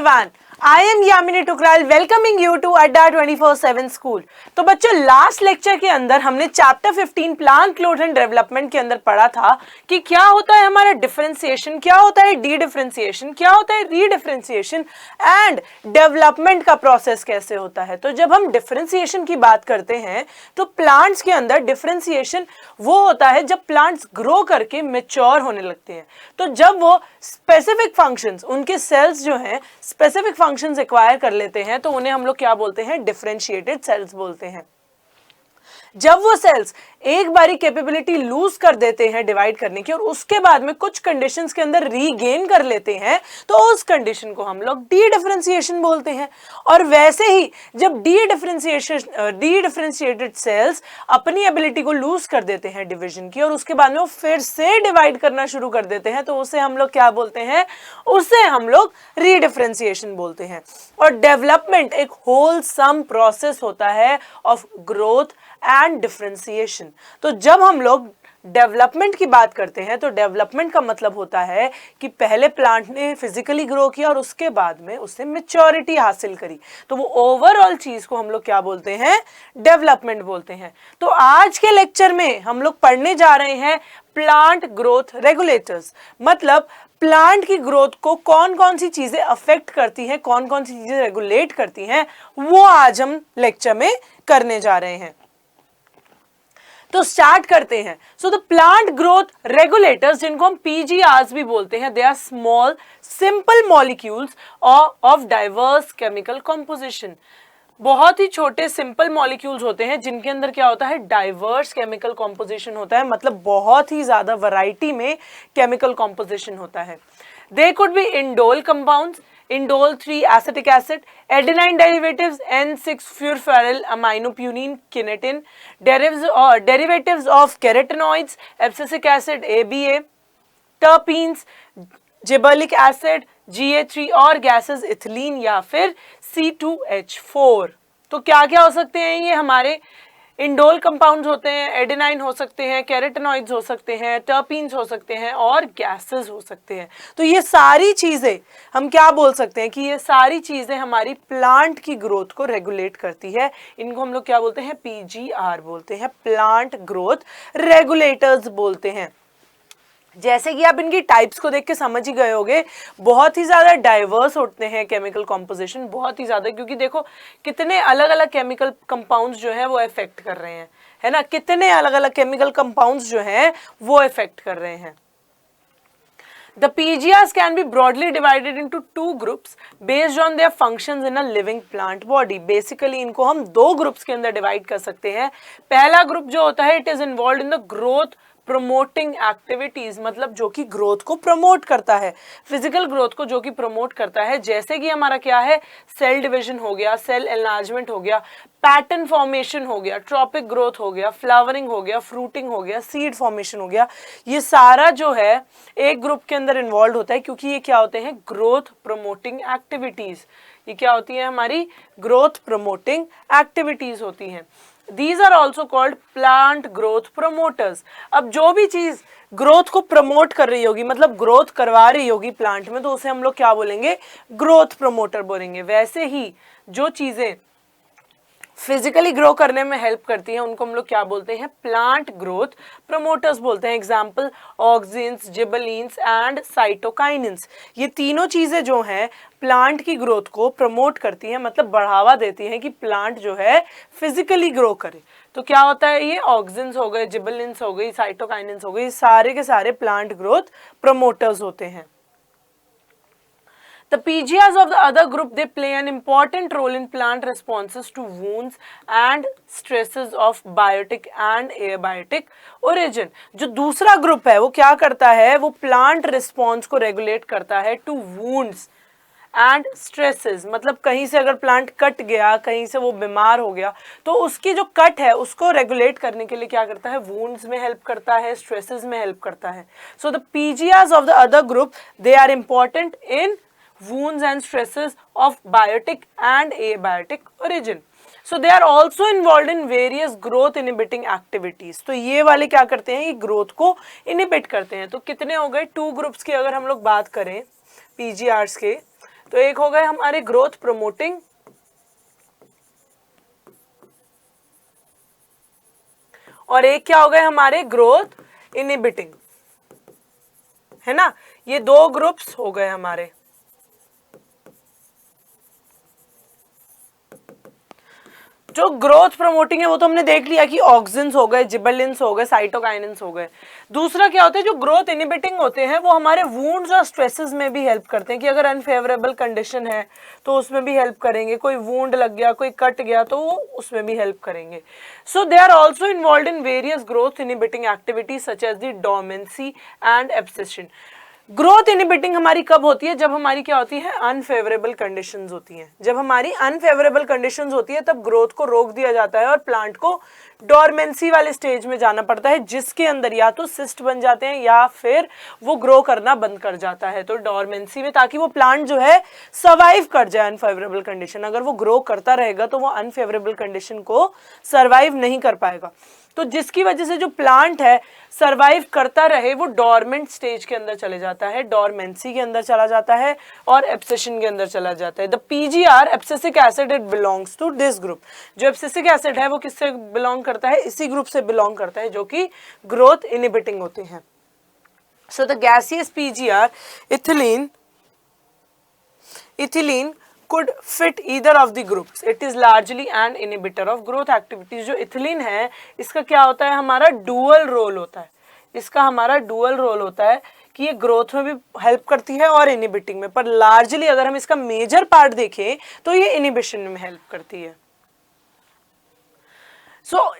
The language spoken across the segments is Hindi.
everyone, I am Yamini Tukral welcoming you to Adda 24/7 School। तो बच्चों लास्ट लेक्चर के अंदर हमने chapter 15 plant growth and development के अंदर पढ़ा था कि क्या होता है हमारा डिफरेंशिएशन, क्या होता है डी डिफरेंशिएशन, क्या होता है री डिफरेंशिएशन एंड डेवलपमेंट का प्रोसेस कैसे होता है। तो जब हम डिफरेंशिएशन की बात करते हैं तो प्लांट्स के अंदर डिफरेंशिएशन वो होता है जब प्लांट्स ग्रो करके मैच्योर होने लगते हैं। तो जब वो स्पेसिफिक फंक्शंस, उनके सेल्स जो हैं स्पेसिफिक फंक्शंस एक्वायर कर लेते हैं तो उन्हें हम लोग क्या बोलते हैं, डिफरेंशिएटेड सेल्स बोलते हैं। जब वो सेल्स एक बारी कैपेबिलिटी लूज कर देते हैं डिवाइड करने की और उसके बाद में कुछ कंडीशंस के अंदर रीगेन कर लेते हैं तो उस कंडीशन को हम लोग डी डिफरेंशिएशन बोलते हैं। और वैसे ही जब डी डिफरेंशिएटेड सेल्स अपनी एबिलिटी को लूज कर देते हैं डिवीजन की और उसके बाद में वो फिर से डिवाइड करना शुरू कर देते हैं तो उसे हम लोग क्या बोलते हैं, उसे हम लोग रीडिफरेंशिएशन बोलते हैं। और डेवलपमेंट एक होलसम प्रोसेस होता है ऑफ ग्रोथ एंड डिफरेंशिएशन। तो जब हम लोग डेवलपमेंट की बात करते हैं तो डेवलपमेंट का मतलब होता है कि पहले प्लांट ने फिजिकली ग्रो किया और उसके बाद में उसने मैच्योरिटी हासिल करी, तो वो ओवरऑल चीज को हम लोग क्या बोलते हैं, डेवलपमेंट बोलते हैं। तो आज के लेक्चर में हम लोग पढ़ने जा रहे हैं प्लांट ग्रोथ रेगुलेटर्स, मतलब प्लांट की ग्रोथ को कौन कौन सी चीजें अफेक्ट करती हैं, कौन कौन सी चीजें रेगुलेट करती हैं, वो आज हम लेक्चर में करने जा रहे हैं। तो स्टार्ट करते हैं। So the plant growth regulators, जिनको हम पीजीआरस भी बोलते हैं, they are small simple molecules of diverse chemical composition. बहुत ही छोटे सिंपल मॉलिक्यूल्स होते हैं जिनके अंदर क्या होता है, डाइवर्स केमिकल कॉम्पोजिशन होता है, मतलब बहुत ही ज्यादा वैरायटी में केमिकल कॉम्पोजिशन होता है। They could be indole compounds, indole 3 acetic acid, adenine derivatives N6-furfuryl aminopunine kinetin, derivatives of carotenoids, abscisic acid ABA, terpenes, gibberellic acid GA3 और गैसेस इथिलीन या फिर C2H4। तो क्या क्या हो सकते हैं ये हमारे इंडोल कंपाउंड्स होते हैं, एडेनाइन हो सकते हैं, कैरोटेनॉइड्स हो सकते हैं, टर्पीन्स हो सकते हैं और गैसेस हो सकते हैं। तो ये सारी चीजें हम क्या बोल सकते हैं कि ये सारी चीजें हमारी प्लांट की ग्रोथ को रेगुलेट करती है। इनको हम लोग क्या बोलते हैं, पीजीआर बोलते हैं, प्लांट ग्रोथ रेगुलेटर्स बोलते हैं। जैसे कि आप इनकी टाइप्स को देख के समझ ही गए होंगे, बहुत ही ज्यादा डाइवर्स होते हैं केमिकल कॉम्पोजिशन, बहुत ही ज्यादा, क्योंकि देखो कितने अलग अलग केमिकल कंपाउंड्स जो है वो इफेक्ट कर रहे हैं, है ना, कितने अलग अलग केमिकल कंपाउंड्स जो हैं वो इफेक्ट कर रहे हैं। The PGRs can be broadly divided into two groups based on their functions in a living plant body. Basically इनको हम दो ग्रुप्स के अंदर डिवाइड कर सकते हैं। पहला ग्रुप जो होता है, it is involved in the growth promoting activities, मतलब जो कि ग्रोथ को प्रमोट करता है, फिजिकल ग्रोथ को जो कि प्रमोट करता है, जैसे कि हमारा क्या है, सेल डिवीजन हो गया, सेल एनलार्जमेंट हो गया, पैटर्न फॉर्मेशन हो गया, ट्रॉपिक ग्रोथ हो गया, फ्लावरिंग हो गया, फ्रूटिंग हो गया, सीड फॉर्मेशन हो गया। ये सारा जो है एक ग्रुप के अंदर इन्वॉल्व होता है क्योंकि ये क्या होते हैं, ग्रोथ प्रमोटिंग एक्टिविटीज। ये क्या होती है, हमारी ग्रोथ प्रमोटिंग एक्टिविटीज होती हैं। These are also called plant growth promoters। अब जो भी चीज ग्रोथ को प्रमोट कर रही होगी, मतलब ग्रोथ करवा रही होगी प्लांट में, तो उसे हम लोग क्या बोलेंगे, ग्रोथ प्रमोटर बोलेंगे। वैसे ही जो चीजें फिजिकली ग्रो करने में हेल्प करती हैं उनको हम लोग क्या बोलते हैं, प्लांट ग्रोथ प्रमोटर्स बोलते हैं। Example auxins, gibberellins and cytokinins. ये तीनों चीजें जो हैं प्लांट की ग्रोथ को प्रमोट करती हैं, मतलब बढ़ावा देती हैं कि प्लांट जो है फिजिकली ग्रो करे। तो क्या होता है, ये ऑक्सिन्स हो गए, जिबेलिन्स हो गई, साइटोकाइनिन्स हो गई, सारे के सारे प्लांट ग्रोथ प्रमोटर्स होते हैं। The PGRs of the other group, they play an important role in plant responses to wounds and stresses of biotic and abiotic origin। जो दूसरा ग्रुप है वो क्या करता है, वो प्लांट रिस्पॉन्स को रेगुलेट करता है टू वुंड्स एंड स्ट्रेसेस, मतलब कहीं से अगर प्लांट कट गया, कहीं से वो बीमार हो गया, तो उसकी जो कट है उसको रेगुलेट करने के लिए क्या करता है, वुंड्स में हेल्प करता है, स्ट्रेसेस में हेल्प करता है। So the PGRs of the other group, they are important in wounds and stresses of biotic and abiotic origin। So they are also involved in various growth inhibiting activities। तो ये वाले क्या करते हैं, ये ग्रोथ को इनहिबिट करते हैं। तो कितने हो गए, टू ग्रुप्स की अगर हम लोग बात करें PGRs के, तो एक हो गए हमारे ग्रोथ प्रमोटिंग और एक क्या हो गए हमारे ग्रोथ इनहिबिटिंग, है ना। ये दो ग्रुप्स हो गए हमारे। जो ग्रोथ प्रमोटिंग है वो तो हमने देख लिया कि ऑक्सिन्स हो गए, जिबरलिन्स हो गए, साइटोकाइनिन्स हो गए। दूसरा क्या होता है, जो ग्रोथ इनहिबिटिंग होते हैं वो हमारे वुंड्स और स्ट्रेसेस में भी हेल्प करते हैं कि अगर अनफेवरेबल कंडीशन है तो उसमें भी हेल्प करेंगे, कोई वुंड लग गया, कोई कट गया तो वो उसमें भी हेल्प करेंगे। So they are also involve in various growth inhibiting activities such as the dormancy and abscission. Growth inhibiting हमारी कब होती है, जब हमारी क्या होती है, अनफेवरेबल कंडीशंस होती हैं। जब हमारी अनफेवरेबल कंडीशंस होती है तब ग्रोथ को रोक दिया जाता है और प्लांट को डोरमेंसी वाले स्टेज में जाना पड़ता है, जिसके अंदर या तो सिस्ट बन जाते हैं या फिर वो ग्रो करना बंद कर जाता है। तो डोरमेंसी में, ताकि वो प्लांट जो है सर्वाइव कर जाए अनफेवरेबल कंडीशन। अगर वो ग्रो करता रहेगा तो वो अनफेवरेबल कंडीशन को सर्वाइव नहीं कर पाएगा। तो जिसकी वजह से जो प्लांट है सरवाइव करता रहे वो डोरमेंट स्टेज के अंदर चले जाता है, डोरमेंसी के अंदर चला जाता है और एब्सेशन के अंदर चला जाता है। The PGR abscisic acid it belongs to this group. जो एब्सिसिक एसिड है वो किससे बिलोंग करता है, इसी ग्रुप से बिलोंग करता है जो कि ग्रोथ इनहिबिटिंग होते हैं। So the gaseous PGR ethylene could fit either of the groups. It is largely an inhibitor of growth activities. जो इथिलीन है इसका क्या होता है, हमारा डुअल रोल होता है। इसका हमारा डुअल रोल होता है कि ये ग्रोथ में भी हेल्प करती है और इनहिबिटिंग में, पर लार्जली अगर हम इसका मेजर पार्ट देखें तो ये इनहिबिशन में हेल्प करती है।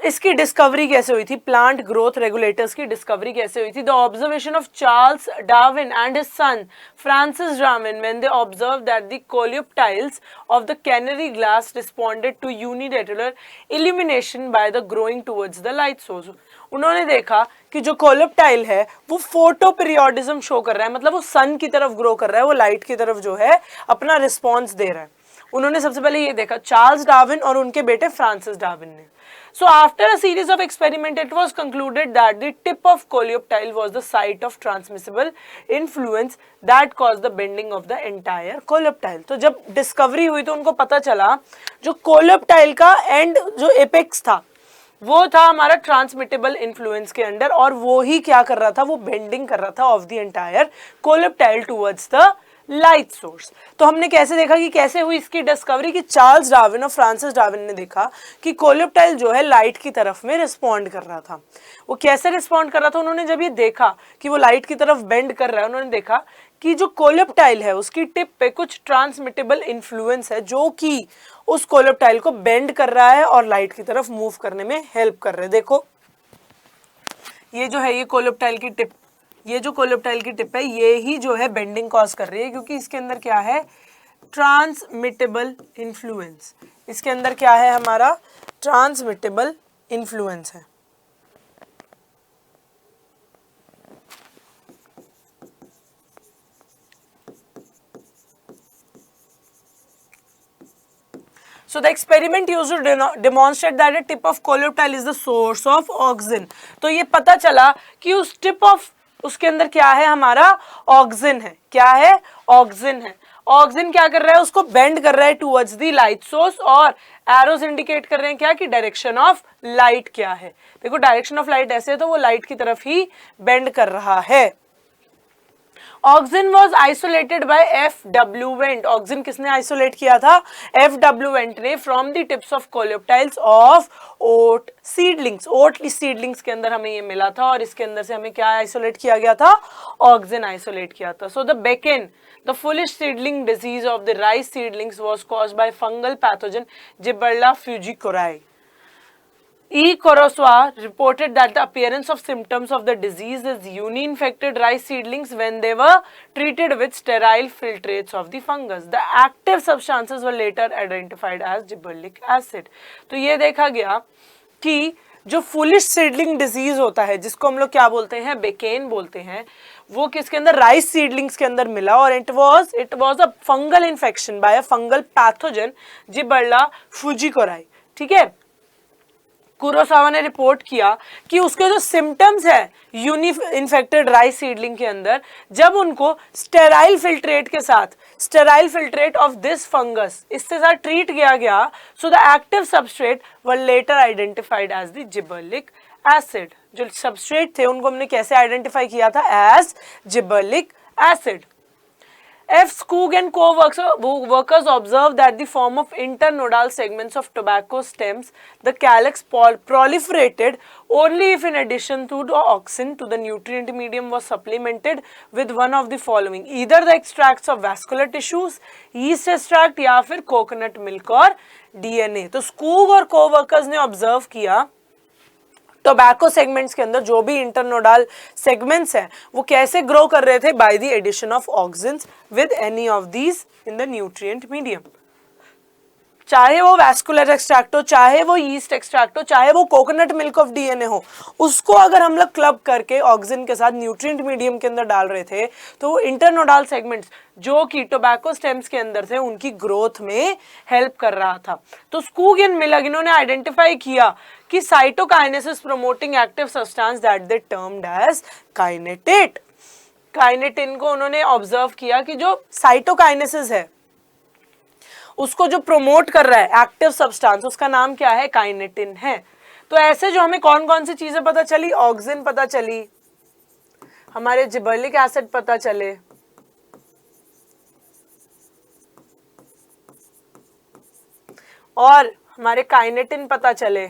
इसकी डिस्कवरी कैसे हुई थी, प्लांट ग्रोथ रेगुलेटर्स की डिस्कवरी कैसे हुई थी। The observation of Charles Darwin and his son Francis Darwin when they observe that the coleoptiles of the canary glass responded to unilateral illumination by the growing towards the light source. उन्होंने देखा कि जो कोलियोप्टाइल है वो फोटो पीरियोडिज्म शो कर रहा है, मतलब वो सन की तरफ ग्रो कर रहा है, वो लाइट की तरफ जो है अपना रिस्पॉन्स दे रहा है। उन्होंने सबसे पहले ये देखा, चार्ल्स डार्विन और उनके बेटे फ्रांसिस डार्विन ने। So after a series of experiments, it was concluded that the tip of coleoptile was the site of transmissible influence that caused the bending of the entire coleoptile. तो जब डिस्कवरी हुई तो उनको पता चला जो कोलियोप्टाइल का एंड जो एपेक्स था वो था हमारा ट्रांसमिटेबल इन्फ्लुएंस के अंडर, और वो ही क्या कर रहा था, वो बेंडिंग कर रहा था of the entire coleoptile towards the light source. तो हमने कैसे देखा कि कैसे हुई इसकी डिस्कवरी, कि चार्ल्स डार्विन और फ्रांसिस डार्विन ने देखा कि कोलियोप्टाइल जो है लाइट की तरफ में रिस्पॉन्ड कर रहा था। वो कैसे रिस्पॉन्ड कर रहा था, उन्होंने जब ये देखा कि वो लाइट की तरफ बेंड कर रहा है, उन्होंने देखा कि जो कोलियोप्टाइल है उसकी टिप पे कुछ ट्रांसमिटेबल इन्फ्लुएंस है जो कि उस कोलियोप्टाइल को बेंड कर रहा है और लाइट की तरफ मूव करने में हेल्प कर रहे हैं। देखो ये जो है, ये कोलियोप्टाइल की टिप, ये जो कोलियोप्टाइल की टिप है ये ही जो है बेंडिंग कॉज कर रही है, क्योंकि इसके अंदर क्या है, ट्रांसमिटेबल इन्फ्लुएंस। इसके अंदर क्या है, हमारा ट्रांसमिटेबल इन्फ्लुएंस है। So the experiment used to demonstrate that the tip of coleoptile is the source of auxin. तो ये पता चला कि उस टिप ऑफ, उसके अंदर क्या है, हमारा ऑक्सिन है। क्या है, ऑक्सिन है। ऑक्सिन क्या कर रहा है, उसको बेंड कर रहा है टुवर्ड्स दी लाइट सोर्स, और एरोज इंडिकेट कर रहे हैं क्या, कि डायरेक्शन ऑफ लाइट क्या है। देखो डायरेक्शन ऑफ लाइट ऐसे है तो वो लाइट की तरफ ही बेंड कर रहा है। Auxin was isolated by F.W. Went. Auxin किसने आइसोलेट किया था, F.W. वेंट ने, from the tips of coleoptiles of oat seedlings. Oat seedlings के अंदर हमें ये मिला था और इसके अंदर से हमें क्या आइसोलेट किया गया था, ऑक्सिन आइसोलेट किया था। So the bakanae, the foolish seedling disease of the rice seedlings was caused by fungal pathogen Gibberella fugicori. E. Kurosawa reported that the appearance of symptoms of the disease is uni-infected rice seedlings when they were treated with sterile filtrates of the fungus. The active substances were later identified as gibberellic acid. तो ये देखा गया कि जो फुलिश सीडलिंग डिजीज होता है, जिसको हम लोग क्या बोलते हैं, बेकेन बोलते हैं, वो किसके अंदर, राइस सीडलिंग्स के अंदर मिला, और it was a fungal infection by a fungal pathogen Gibberella fujikuroi. ठीक है, कुरोसावा ने रिपोर्ट किया कि उसके जो सिम्टम्स है इन्फेक्टेड राइस सीडलिंग के अंदर, जब उनको स्टेराइल फिल्ट्रेट के साथ, sterile filtrate of this fungus, इसके साथ ट्रीट किया गया, so the active substrate were later identified as the gibberellic acid. जो सबस्ट्रेट थे उनको हमने कैसे आइडेंटिफाई किया था? As gibberellic acid. F. Skoog and co-workers observed that the form of internodal segments of tobacco stems, the calyx proliferated only if in addition to the auxin to the nutrient medium was supplemented with one of the following, either the extracts of vascular tissues, yeast extract या फिर coconut milk और DNA। तो Skoog और co-workers ने ऑब्जर्व किया टोबैको सेगमेंट्स के अंदर जो भी इंटरनोडल सेगमेंट्स हैं वो कैसे ग्रो कर रहे थे? By the addition of auxins with any of these in the nutrient medium. चाहे वो वैस्कुलर एक्सट्रैक्ट हो, चाहे वो यीस्ट एक्सट्रैक्ट हो, चाहे वो कोकोनट मिल्क ऑफ डीएनए हो, उसको अगर हम लोग क्लब करके ऑक्सिन के साथ न्यूट्रिएंट मीडियम के अंदर डाल रहे थे तो वो इंटरनोडल सेगमेंट्स जो कि टोबैको स्टेम्स के अंदर थे उनकी ग्रोथ में हेल्प कर रहा था। तो स्कूग एंड मिलर इन्होंने आइडेंटिफाई किया कि cytokinesis promoting active substance that they termed as kinetin. Kinetin को उन्होंने ऑब्जर्व किया कि जो साइटोकाइनेसिस है उसको जो प्रोमोट कर रहा है एक्टिव सब्सटेंस, उसका नाम क्या है? काइनेटिन है। तो ऐसे जो हमें कौन कौन सी चीजें पता चली? ऑक्सिन पता चली, हमारे जिबर्लिक एसिड पता चले, और हमारे काइनेटिन पता चले।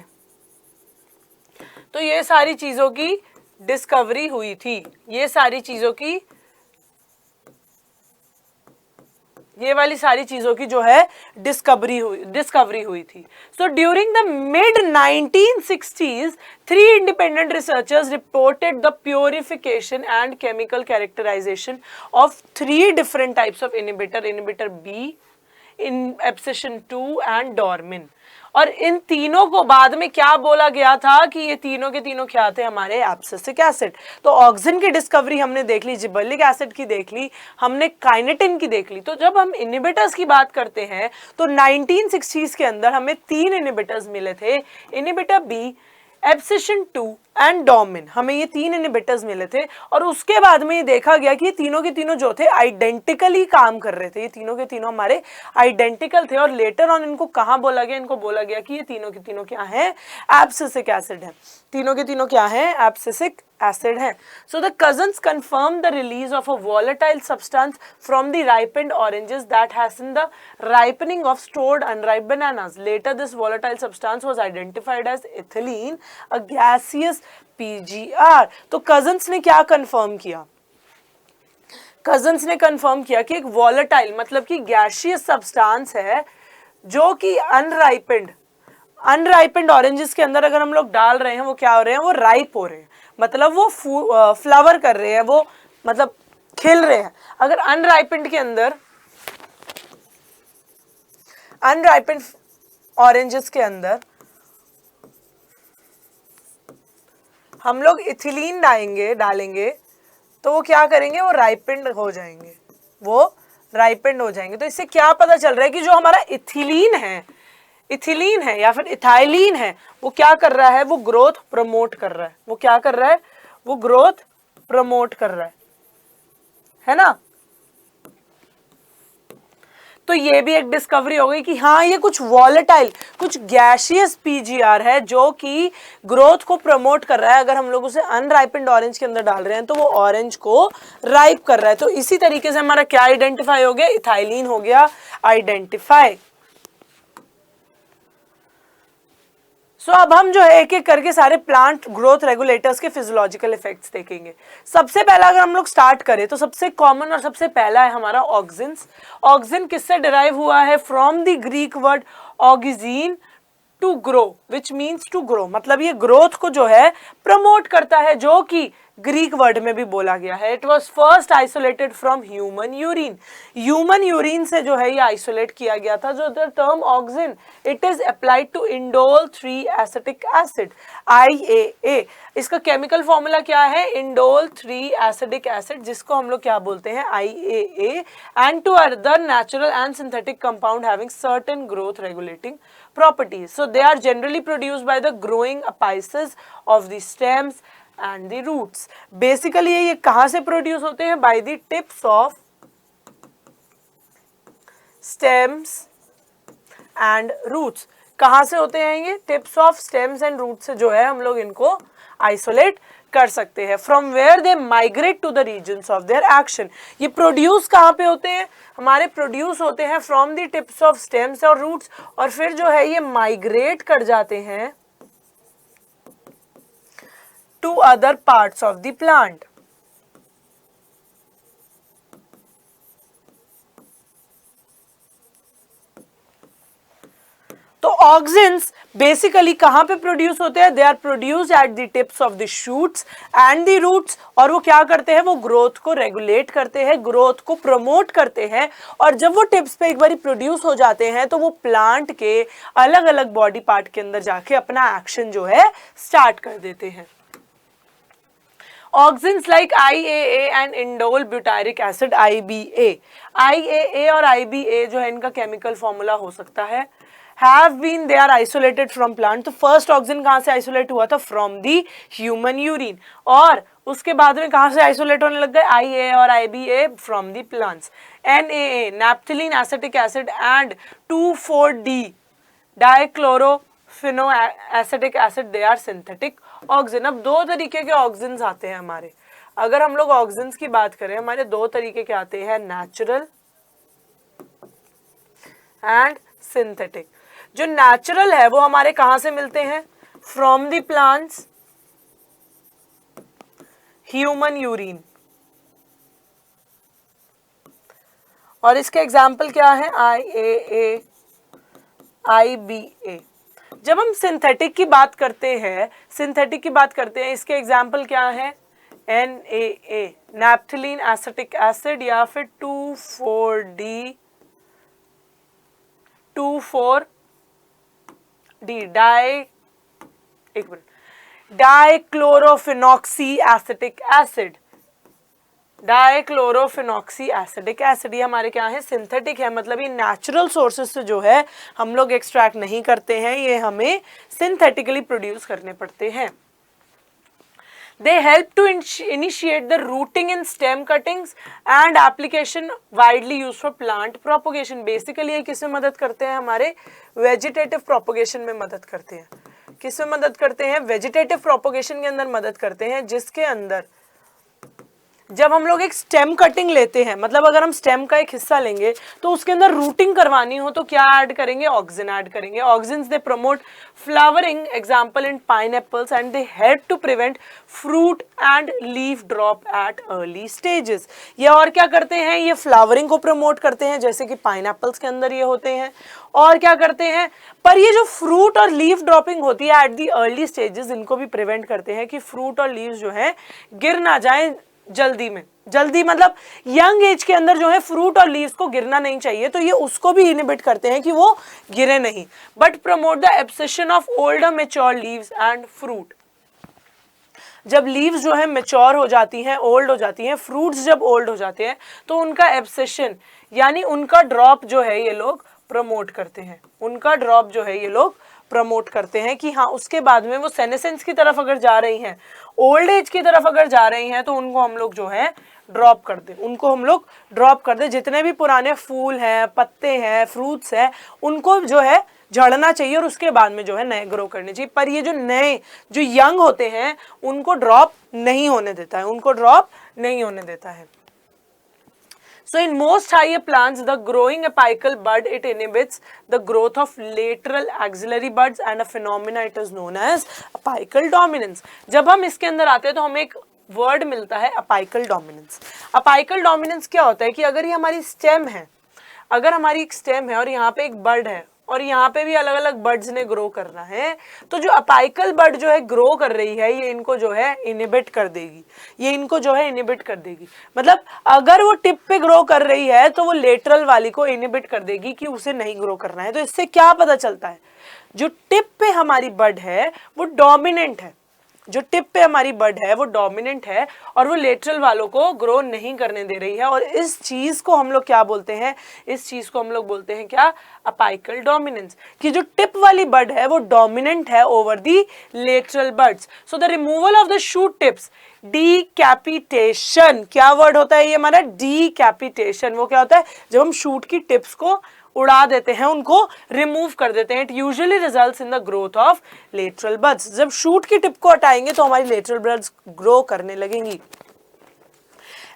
तो ये सारी चीजों की डिस्कवरी हुई थी, ये सारी चीजों की, ये वाली सारी चीजों की जो है डिस्कवरी हुई थी। So during the mid 1960s 3 independent researchers reported the purification and chemical characterization of 3 different types of inhibitor B, abscission 2 and dormin। और इन तीनों को बाद में क्या बोला गया था कि ये तीनों के तीनों क्या थे? हमारे एब्सिसिक एसिड। तो ऑक्सिन की डिस्कवरी हमने देख ली, जिबर्लिक एसिड की देख ली, हमने काइनेटिन की देख ली। तो जब हम इनहिबिटर्स की बात करते हैं तो 1960s के अंदर हमें 3 इनहिबिटर्स मिले थे, inhibitor B, abscission 2 and dormin, हमें ये 3 इनहिबिटर्स मिले थे। और उसके बाद में ये देखा गया कि ये तीनों के तीनों जो थे आइडेंटिकली काम कर रहे थे, ये तीनों के तीनों हमारे आइडेंटिकल थे। और लेटर ऑन इनको कहाँ बोला गया? इनको बोला गया कि ये तीनों के तीनों क्या है? एब्सिसिक एसिड है। तीनों के तीनों क्या है? एब्सिसिक एसिड है। So the cousins confirm the release of a volatile substance from the ripened oranges that hasten the ripening of stored unripe bananas. Later this volatile substance was identified as ethylene, a gaseous PGR। तो कजन्स ने क्या कंफर्म किया? कजन्स ने कंफर्म किया कि एक वॉलेटाइल मतलब कि गैसियस सब्सटेंस है जो कि अनराइपेंड ऑरेंजेस के अंदर अगर हम लोग डाल रहे हैं वो क्या हो रहे हैं? वो राइप हो रहे हैं, मतलब वो फ्लावर कर रहे हैं, वो मतलब खिल रहे हैं। अगर अनराइपेंड के अंदर, अनराइपेंड ऑरेंजेस के अंदर हम लोग इथिलीन डालेंगे तो वो क्या करेंगे? वो राइपेंड हो जाएंगे, वो राइपेंड हो जाएंगे। तो इससे क्या पता चल रहा है कि जो हमारा इथिलीन है या फिर इथाइलीन है वो क्या कर रहा है? वो ग्रोथ प्रमोट कर रहा है। वो क्या कर रहा है? वो ग्रोथ प्रमोट कर रहा है ना। तो ये भी एक डिस्कवरी हो गई कि हाँ ये कुछ वॉलेटाइल, कुछ गैसियस पीजीआर है जो कि ग्रोथ को प्रमोट कर रहा है। अगर हम लोग उसे अनराइपेंड ऑरेंज के अंदर डाल रहे हैं तो वो ऑरेंज को राइप कर रहा है। तो इसी तरीके से हमारा क्या आइडेंटिफाई हो गया? इथाइलीन हो गया आइडेंटिफाई। सो अब हम जो है एक एक करके सारे प्लांट ग्रोथ रेगुलेटर्स के फिजियोलॉजिकल इफेक्ट्स देखेंगे। सबसे पहला अगर हम लोग स्टार्ट करें तो सबसे कॉमन और सबसे पहला है हमारा ऑक्सिन्स। ऑक्सिन किससे डिराइव हुआ है? From the Greek word auxein, to grow, which means to grow, मतलब ये ग्रोथ को जो है प्रमोट करता है, जो कि ग्रीक वर्ड में भी बोला गया है। It was first isolated from human urine, human urine से जो है ये आइसोलेट किया गया था। जो the term auxin it is applied to indole 3 acetic acid, IAA। इसका केमिकल फॉर्मूला क्या है? इंडोल 3 एसिडिक एसिड, जिसको हम लोग क्या बोलते हैं? IAA, and to other natural and synthetic compound having certain growth regulating properties. So they are generally produced by the growing apices of the stems and the roots. Basically ये कहाँ से produce होते हैं? By the tips of stems and roots. कहाँ से होते हैं ये? Tips of stems and roots से जो है हम लोग इनको isolate कर सकते हैं। From where they migrate to the regions of their action. ये produce कहाँ पे होते हैं? हमारे produce होते हैं from the tips of stems और roots, और फिर जो है ये migrate कर जाते हैं to other parts of the plant. तो ऑक्सिन्स बेसिकली कहाँ पे प्रोड्यूस होते हैं? They are produce at the tips of the shoots and the roots, और वो क्या करते हैं? वो ग्रोथ को रेगुलेट करते हैं, ग्रोथ को प्रमोट करते हैं, और जब वो टिप्स पे एक बार प्रोड्यूस हो जाते हैं तो वो प्लांट के अलग अलग बॉडी पार्ट के अंदर जाके अपना एक्शन जो है स्टार्ट कर देते हैं। Auxins like IAA and indole butyric acid IBA. IAA और IBA जो है इनका केमिकल फॉर्मूला हो सकता है have been they are isolated from plant। तो फर्स्ट ऑक्सिन कहाँ से आइसोलेट हुआ था? फ्रॉम दी ह्यूमन यूरिन, और उसके बाद में कहाँ से आइसोलेट होने लग गए? IAA और IBA from the plants. NAA naphthalene acetic acid and 2,4-D dichlorophenoxy acetic acid they are synthetic auxin. अब दो तरीके के ऑक्सिन्स आते हैं हमारे। अगर हम लोग ऑक्सिन्स की बात करें, हमारे दो तरीके के आते हैं, नेचुरल एंड सिंथेटिक। जो नेचुरल है वो हमारे कहां से मिलते हैं? From the plants, human urine, और इसके एग्जाम्पल क्या है? IAA, IBA। जब हम सिंथेटिक की बात करते हैं, इसके एग्जाम्पल क्या है? NAA नैप्थलीन एसिटिक एसिड, या फिर 2,4-D dichlorophenoxy acetic acid, dichlorophenoxy acidic acid. ये हमारे क्या है? सिंथेटिक है, मतलब ये नेचुरल सोर्सेज से जो है हम लोग एक्सट्रैक्ट नहीं करते हैं, ये हमें सिंथेटिकली प्रोड्यूस करने पड़ते हैं। They help to initiate the rooting in stem cuttings and application widely used for plant propagation. Basically ये किसमें मदद करते हैं? हमारे vegetative propagation में मदद करते हैं। किसमें मदद करते हैं? vegetative propagation के अंदर मदद करते हैं, जिसके अंदर जब हम लोग एक स्टेम कटिंग लेते हैं, मतलब अगर हम स्टेम का एक हिस्सा लेंगे तो उसके अंदर रूटिंग करवानी हो तो क्या ऐड करेंगे? ऑक्सिन ऐड करेंगे। Auxins they promote flowering, example in pineapples, and they help to prevent fruit and leaf drop at early stages. ये और क्या करते हैं? ये फ्लावरिंग को प्रमोट करते हैं, जैसे कि पाइनएप्पल्स के अंदर ये होते हैं। और क्या करते हैं? पर ये जो फ्रूट और लीफ ड्रॉपिंग होती है एट दी अर्ली स्टेजेस, इनको भी प्रिवेंट करते हैं कि फ्रूट और लीव्स जो है गिर ना जाए जल्दी में। जल्दी मतलब यंग एज के अंदर जो है फ्रूट और लीव्स को गिरना नहीं चाहिए, तो ये उसको भी इनहिबिट करते हैं कि वो गिरे नहीं। But promote the abscission of older mature leaves and fruit. जब लीव्स जो है मैच्योर हो जाती हैं, ओल्ड हो जाती हैं, फ्रूट्स जब ओल्ड हो जाते हैं, तो उनका एब्सेशन यानी उनका ड्रॉप जो है ये लोग प्रमोट करते हैं। उनका ड्रॉप जो है ये लोग प्रमोट करते हैं कि हाँ, उसके बाद में वो सेनेसेंस की तरफ अगर जा रही हैं, ओल्ड एज की तरफ अगर जा रही हैं, तो उनको हम लोग जो है ड्रॉप कर दें, उनको हम लोग ड्रॉप कर दें। जितने भी पुराने फूल हैं, पत्ते हैं, फ्रूट्स हैं, उनको जो है झड़ना चाहिए और उसके बाद में जो है नए ग्रो करने चाहिए। पर ये जो नए जो यंग होते हैं उनको ड्रॉप नहीं होने देता है, उनको ड्रॉप नहीं होने देता है। So in most higher plants, the growing apical bud, it inhibits the growth of lateral axillary buds and a phenomena it is known as apical dominance. जब हम इसके अंदर आते हैं तो हमें एक वर्ड मिलता है apical dominance. Apical dominance क्या होता है कि अगर ये हमारी स्टेम है, अगर हमारी एक स्टेम है और यहाँ पे एक बड है और यहाँ पे भी अलग अलग बर्ड्स ने ग्रो करना है, तो जो अपाइकल बर्ड जो है ग्रो कर रही है ये इनको जो है इनहिबिट कर देगी, ये इनको जो है इनहिबिट कर देगी। मतलब अगर वो टिप पे ग्रो कर रही है तो वो लेटरल वाली को इनहिबिट कर देगी कि उसे नहीं ग्रो करना है। तो इससे क्या पता चलता है, जो टिप पे हमारी बर्ड है वो डोमिनेंट है, जो टिप पे हमारी बर्ड है वो डोमिनेंट है और वो लेटरल वालों को ग्रो नहीं करने दे रही है। और इस चीज को हम लोग क्या बोलते हैं, इस चीज को हम लोग बोलते हैं क्या, अपाइकल डोमिनेंस, कि जो टिप वाली बर्ड है वो डोमिनेंट है over the lateral birds. So the removal of the shoot tips, decapitation, क्या वर्ड होता है ये हमारा, डीकैपिटेशन। वो क्या होता है, जब हम शूट की टिप्स को उड़ा देते हैं, उनको रिमूव कर देते हैं। It usually results in the growth of lateral buds. जब शूट की टिप को हटाएंगे तो हमारी लेटरल बड्स ग्रो करने लगेंगी।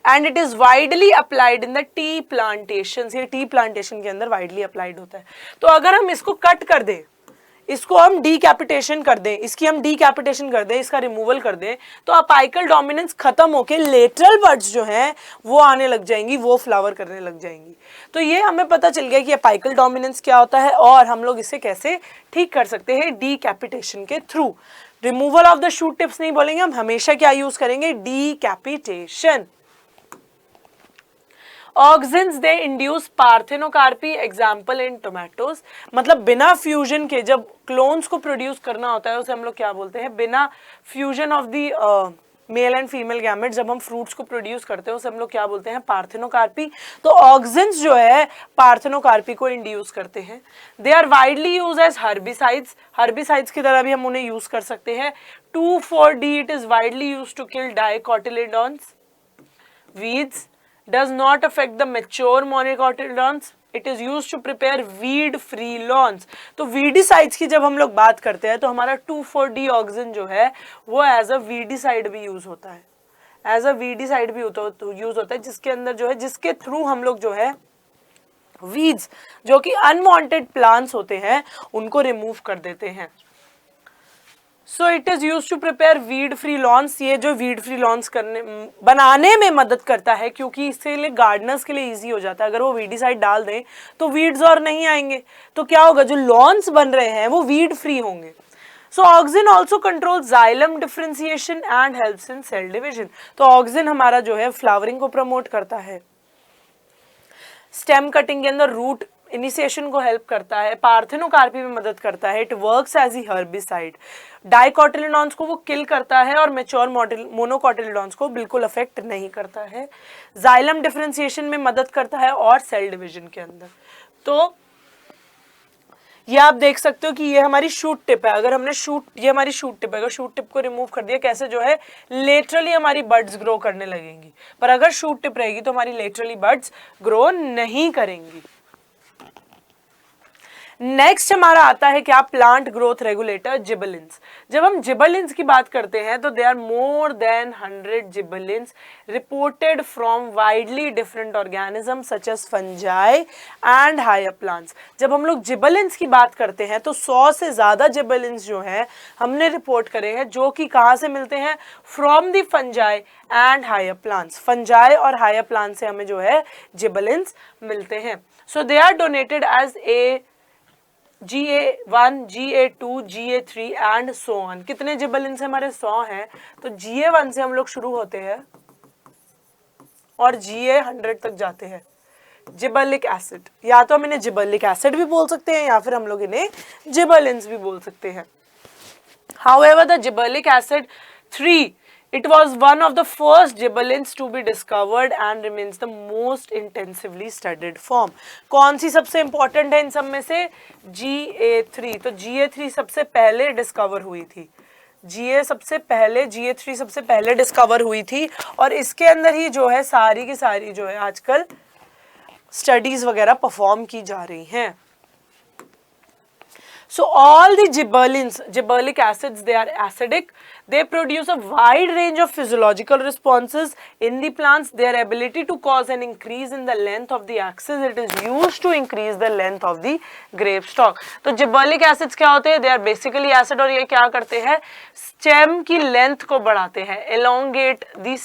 And it is widely applied in the tea plantation, ये टी प्लांटेशन के अंदर वाइडली अप्लाइड होता है। तो अगर हम इसको कट कर दें, इसको हम डीकैपिटेशन कर दें, इसकी हम डीकैपिटेशन कर दें, इसका रिमूवल कर दें, तो अपाइकल डोमिनेंस खत्म होके लेटरल बर्ड्स जो हैं वो आने लग जाएंगी, वो फ्लावर करने लग जाएंगी। तो ये हमें पता चल गया कि अपाइकल डोमिनेंस क्या होता है और हम लोग इसे कैसे ठीक कर सकते हैं, डीकैपिटेशन के through. Removal of the shoot tips नहीं बोलेंगे, हम हमेशा क्या यूज करेंगे, decapitation. Auxins they induce parthenocarpy, example in tomatoes. मतलब बिना फ्यूजन के जब क्लोन्स को प्रोड्यूस करना होता है उसे हम लोग क्या बोलते हैं, बिना fusion of the mail and female gamete जब हम फ्रूट्स को प्रोड्यूस करते हैं उसे हम लोग क्या बोलते हैं, पार्थेनोकार्पी। तो ऑक्सिन्स जो है पार्थेनोकार्पी को इंड्यूस करते हैं। They are widely use as herbicides, herbicides की तरह भी हम उन्हें यूज कर सकते हैं। 2,4-D, it is widely use to kill dicotyledons, weeds, does not affect the mature monocotyledons, it is used to prepare weed free lawns। तो वीडिसाइड्स की जब हम लोग बात करते हैं तो हमारा 2,4-D ऑक्सिन जो है वो एज अ वीडिसाइड भी यूज होता है, एज अ वीडिसाइड भी यूज होता है, जिसके अंदर जो है, जिसके थ्रू हम लोग जो है वीड्स जो कि अनवांटेड प्लांट्स होते हैं उनको रिमूव कर देते हैं। So it is use to prepare weed free lawns. ये जो वीड फ्री लॉन्स बनाने में मदद करता है, क्योंकि इसके लिए गार्डनर्स के लिए इजी हो जाता है। अगर वो वीडिसाइड डाल दें तो वीड्स और नहीं आएंगे, तो क्या होगा, जो लॉन्स बन रहे हैं वो वीड फ्री होंगे। So auxin also control xylem differentiation and helps in cell division. तो ऑक्सिन हमारा जो है फ्लावरिंग को प्रमोट करता है, स्टेम कटिंग के अंदर रूट इनिशिएशन को हेल्प करता है, पार्थेनोकार्पी में मदद करता है, it works as a herbicide, dicotyledons को वो किल करता है और मैच्योर मोनोकोटिलेडॉन्स को बिल्कुल अफेक्ट नहीं करता है, जाइलम डिफरेंशिएशन में मदद करता है और सेल डिवीजन के अंदर। तो ये आप देख सकते हो कि ये हमारी शूट टिप है। अगर हमने ये हमारी शूट टिप है, अगर शूट टिप को रिमूव कर दिया, कैसे जो है लेटरली हमारी बर्ड्स ग्रो करने लगेंगी, पर अगर शूट टिप रहेगी तो हमारी लेटरली बर्ड्स ग्रो नहीं करेंगी। नेक्स्ट हमारा आता है क्या, प्लांट ग्रोथ रेगुलेटर, जिबेलिन्स। जब हम जिबेलिन्स की बात करते हैं तो they are more than 100 gibberellins reported from widely different organism such as fungi and higher plants. जब हम लोग जिबेलिन्स की बात करते हैं तो 100 से ज्यादा जिबेलिन्स जो है हमने रिपोर्ट करे हैं, जो कि कहाँ से मिलते हैं, from the fungi and higher plants. Fungi और हायर प्लांट से हमें जो है जिबेलिन्स मिलते हैं। So they are donated as a GA1, GA2, GA3 and so on. कितने जिबेलिन्स हमारे 100 हैं, तो GA1 से हम लोग शुरू होते हैं और GA100 तक जाते हैं। जिबेलिक एसिड, या तो हम इन्हें जिबेलिक एसिड भी बोल सकते हैं या फिर हम लोग इन्हें जिबेलिन्स भी बोल सकते हैं। However, the gibberellic acid 3, it was one of the first gibberellins to be discovered and remains the most intensively studied form। कौन सी सबसे इंपॉर्टेंट है इन सब में से, GA3। तो GA3 सबसे पहले डिस्कवर हुई थी, GA3 सबसे पहले डिस्कवर हुई थी और इसके अंदर ही जो है सारी की सारी जो है आजकल स्टडीज वगैरह परफॉर्म की जा रही हैं। So all the gibberellic acids, they are acidic. They produce a wide range of physiological responses in the plants. Their ability to cause an increase in the length of the axis, it is used to increase the length of the grape stalk. तो gibberellic acids क्या होते हैं, they are basically acid और ये क्या करते हैं, stem की length को बढ़ाते हैं, elongate the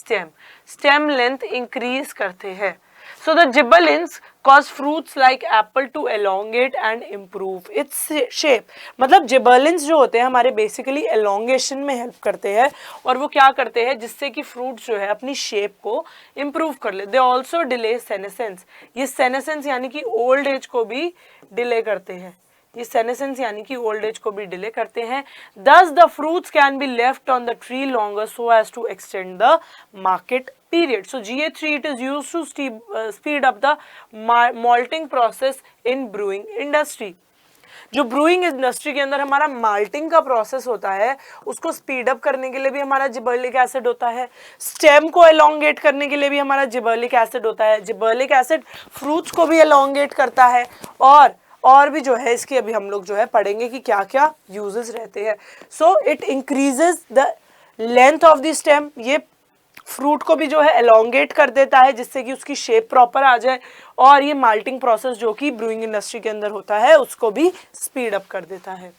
stem length increase करते हैं। So the gibberellins cause fruits like apple to elongate and improve its shape. मतलब gibberellins जो होते हैं हमारे बेसिकली elongation में हेल्प करते हैं और वो क्या करते हैं जिससे कि फ्रूट जो है अपनी शेप को इम्प्रूव कर ले. They also delay senescence. ये senescence यानी कि ओल्ड एज को भी डिले करते हैं. ये senescence यानी कि ओल्ड एज को भी डिले करते हैं. Thus the fruits can be left on the tree longer so as to extend the market period. So GA3 it is used to speed up the malting process in brewing industry. जो ब्रूइंग इंडस्ट्री के अंदर हमारा माल्टिंग का प्रोसेस होता है उसको स्पीड अप करने के लिए भी हमारा जिबर्लिक एसिड होता है. स्टेम को एलोंगेट करने के लिए भी हमारा जिबर्लिक एसिड होता है. जिबर्लिक एसिड फ्रूट्स को भी एलोंगेट करता है और भी जो है इसकी अभी हम लोग जो है पढ़ेंगे कि क्या क्या यूजेस रहते हैं. So it increases the length of the stem. ये फ्रूट को भी जो है एलोंगेट कर देता है जिससे कि उसकी शेप प्रॉपर आ जाए और ये माल्टिंग प्रोसेस जो कि ब्रूइंग इंडस्ट्री के अंदर होता है उसको भी स्पीड अप कर देता है.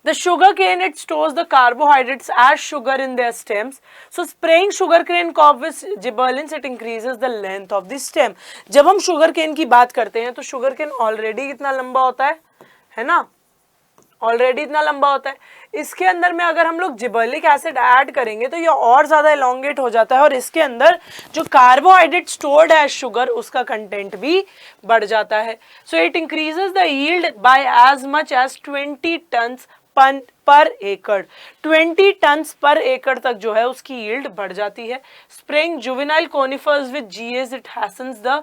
The sugarcane it stores the carbohydrates as sugar in their stems. So spraying sugarcane cob with gibberellins it increases the length of the stem. जब हम sugarcane की बात करते हैं तो sugarcane ऑलरेडी कितना लंबा होता है ना, ऑलरेडी इतना लंबा होता है. इसके अंदर में अगर हम लोग जिबर्लिक एसिड ऐड करेंगे तो ये और ज्यादा एलोंगेट हो जाता है और इसके अंदर जो कार्बोहाइड्रेट स्टोर्ड है शुगर उसका कंटेंट भी बढ़ जाता है. So it increases the yield by as much as 20 tons per acre. 20 tons per एकड़ तक जो है उसकी यील्ड बढ़ जाती है. Spraying juvenile conifers with GS it hastens the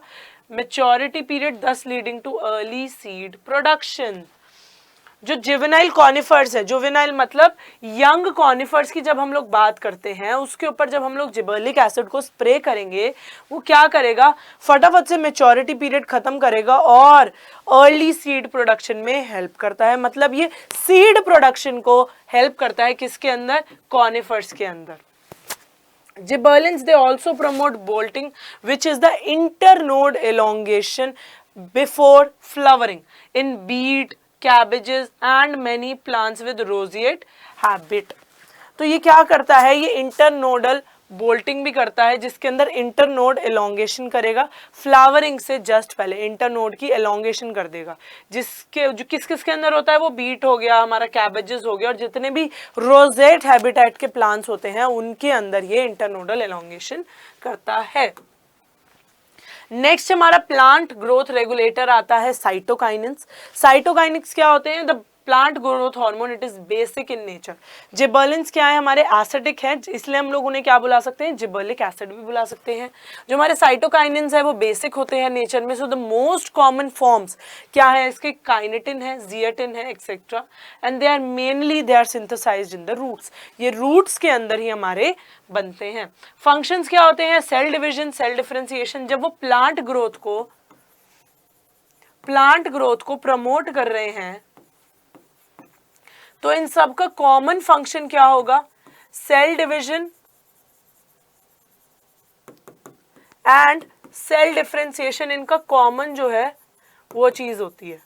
maturity period thus leading to early seed production. जो जुवेनाइल कॉनिफर्स है, जुवेनाइल मतलब यंग कॉनिफर्स की जब हम लोग बात करते हैं उसके ऊपर जब हम लोग जिबर्लिक एसिड को स्प्रे करेंगे वो क्या करेगा, फटाफट से मैच्योरिटी पीरियड खत्म करेगा और अर्ली सीड प्रोडक्शन में हेल्प करता है. मतलब ये सीड प्रोडक्शन को हेल्प करता है किसके अंदर, कॉनिफर्स के अंदर. Gibberellins they also promote bolting which is the internode elongation before flowering in beet, cabbages and many plants with roseate habit. तो ये क्या करता है, ये इंटरनोडल बोल्टिंग भी करता है जिसके अंदर इंटरनोड एलोंगेशन करेगा. फ्लावरिंग से जस्ट पहले इंटरनोड की एलोंगेशन कर देगा जिसके जो किस किस के अंदर होता है, वो बीट हो गया, हमारा कैबेजेस हो गया और जितने भी रोजेट हैबिटेट के प्लांट्स होते हैं उनके अंदर ये इंटरनोडल एलोंगेशन करता है. नेक्स्ट हमारा प्लांट ग्रोथ रेगुलेटर आता है साइटोकाइनिन्स. साइटोकाइनिन्स क्या होते हैं, the plant growth hormone it is basic in nature. Gibberellins क्या है, हमारे एसिडिक है इसलिए हम लोग उन्हें क्या बुला सकते हैं, जिबर्लिक एसिड भी बुला सकते हैं. जो हमारे साइटोकाइनिन्स है वो बेसिक होते हैं नेचर में. So the most common forms क्या है इसके, काइनेटिन है, जियाटिन है etcetera and they are mainly they are synthesised in the roots. ये रूट्स के अंदर ही हमारे बनते हैं. फंक्शंस क्या होते हैं, सेल डिविजन, सेल डिफरेंशिएशन. जब वो प्लांट ग्रोथ को प्रमोट कर रहे हैं तो इन सब का कॉमन फंक्शन क्या होगा, cell division and cell differentiation. इनका कॉमन जो है वो चीज होती है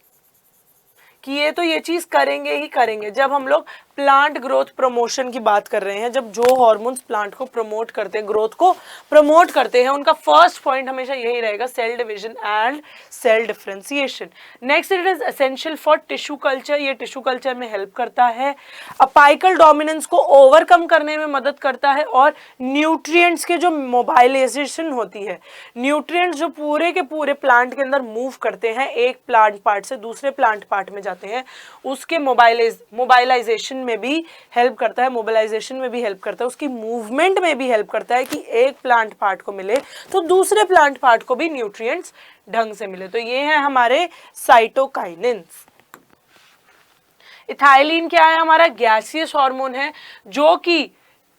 कि ये चीज करेंगे ही करेंगे. जब हम लोग प्लांट ग्रोथ प्रमोशन की बात कर रहे हैं, जब जो हार्मोन्स प्लांट को प्रमोट करते हैं, ग्रोथ को प्रमोट करते हैं, उनका फर्स्ट पॉइंट हमेशा यही रहेगा, cell division and cell differentiation. Next it is essential for tissue culture. ये टिश्यू कल्चर में हेल्प करता है, अपाइकल डोमिनेंस को ओवरकम करने में मदद करता है और न्यूट्रिएंट्स के जो मोबाइलाइजेशन होती है, न्यूट्रिएंट्स जो पूरे के पूरे प्लांट के अंदर मूव करते हैं, एक प्लांट पार्ट से दूसरे प्लांट पार्ट में जाते हैं, उसके मोबाइलाइजेशन में भी हेल्प करता है, मोबिलाइजेशन में भी हेल्प करता है, उसकी मूवमेंट में भी हेल्प करता है कि एक प्लांट पार्ट को मिले तो दूसरे प्लांट पार्ट को भी न्यूट्रिएंट्स ढंग से मिले. तो ये है हमारे साइटोकाइनिन्स. इथाइलिन क्या है, हमारा गैसियस हार्मोन है जो कि